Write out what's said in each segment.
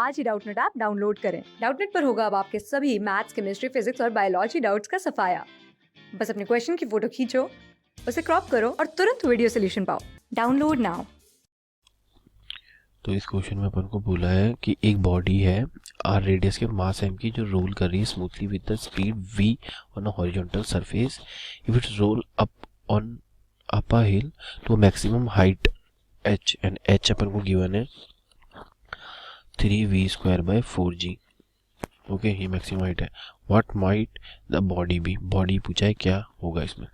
आज ही Doubtnut app download करें। Doubtnut पर होगा अब आपके सभी मैथ्स, केमिस्ट्री, फिजिक्स और बायोलॉजी डाउट्स का सफाया। बस अपने क्वेश्चन की फोटो खींचो, उसे क्रॉप करो और तुरंत वीडियो सोल्यूशन पाओ। Download now. तो इस क्वेश्चन में अपन को बोला है कि एक बॉडी है आर रेडियस के मास एम की जो रोल कर रही है smoothly with the speed v on a horizontal surface. If it's roll up on up a hill तो maximum height h and h अपन को गिवन है 3v² / 4g। ओके, ये मैक्सिमम हाइट है। What might the body be, body पूछा है क्या होगा इसमें।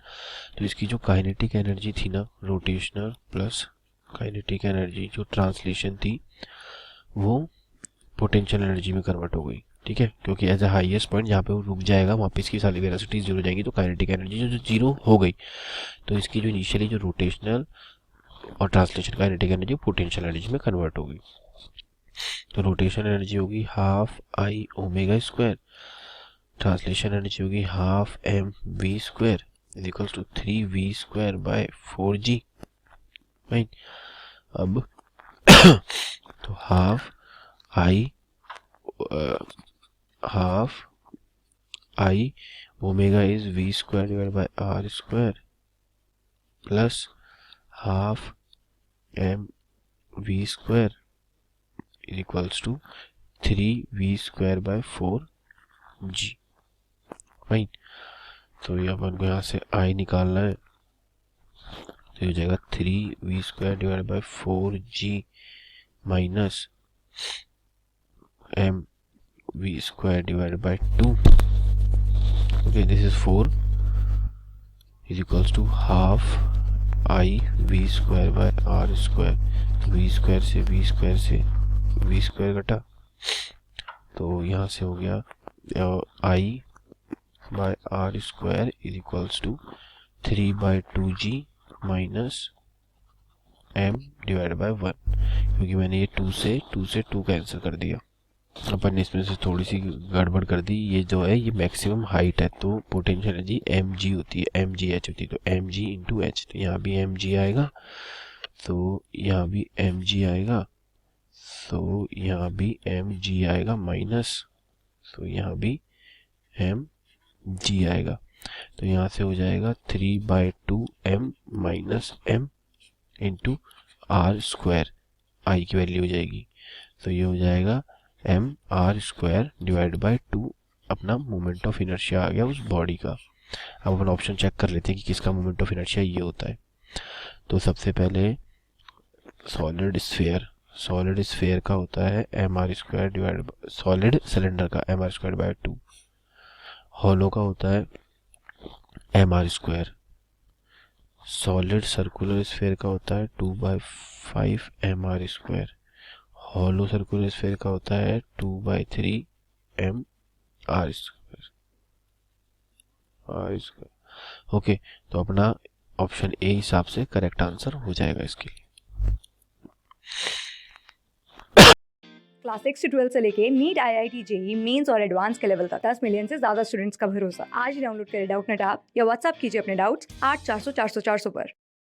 तो इसकी जो काइनेटिक एनर्जी थी ना, रोटेशनल प्लस काइनेटिक एनर्जी जो ट्रांसलेशन थी वो पोटेंशियल एनर्जी में कन्वर्ट हो गई। ठीक है, क्योंकि एज अ हाईएस्ट पॉइंट जहाँ पे वो रुक जाएगा वहाँ पे इसकी सारी वेलोसिटी जीरो हो जाएगी, तो काइनेटिक एनर्जी जो जीरो हो गई, तो इसकी जो इनिशियली जो रोटेशनल और translation kinetic energy potential energy में कन्वर्ट होगी। तो रोटेशन एनर्जी होगी half I omega square, translation energy होगी half m v square is equals to 3v² / 4g। Right, अब तो half I omega is v² / r² plus half m v square is equals to 3v² / 4g। Right, तो ये अपन को यहाँ से आई निकालना है, तो ये हो जाएगा 3v² / 4g minus M v² / 2। okay, this is 4 is equals to half I v² / r²। v² से v² घटा, तो यहाँ से हो गया I by r² is equals to 3/2g minus m divide by 1, क्योंकि मैंने ये 2 से 2 कैंसिल कर दिया। अपन ने इसमें से थोड़ी सी गड़बड़ कर दी। ये जो है ये मैक्सिमम हाइट है, तो पोटेंशियल एनर्जी एम जी होती है, एम जी एच होती है, तो एम जी इंटू एच, तो यहाँ भी एम जी आएगा, तो यहाँ भी एम जी आएगा, तो यहाँ भी एम जी आएगा माइनस, तो यहाँ भी एम जी आएगा, तो यहाँ से हो जाएगा 3/2m minus m into r², आई की वैल्यू हो जाएगी, तो ये हो जाएगा mr² डिवाइड बाय 2। अपना मोमेंट ऑफ इनर्शिया आ गया उस बॉडी का। अब अपन ऑप्शन चेक कर लेते हैं कि किसका मोमेंट ऑफ इनर्शिया ये होता है। तो सबसे पहले सॉलिड स्फेयर का होता है mr² डिवाइड, सॉलिड सिलेंडर का mr² बाय 2। हॉलो का होता है mr²। सॉलिड सर्कुलर स्फेयर का होता है 2/5 mr²। हॉलो सर्कुलर स्फेयर का होता है 2/3 mr²। ओके, तो अपना ऑप्शन ए हिसाब से करेक्ट आंसर हो जाएगा इसके लिए। क्लास 6 से 12 से लेके नीट, IIT, JEE मेंस और एडवांस के लेवल तक 10 मिलियन से ज्यादा स्टूडेंट्स का भरोसा। आज ही डाउनलोड करें डाउटनेट ऐप या व्हाट्सएप कीजिए अपने डाउट्स 8400 400 400 पर।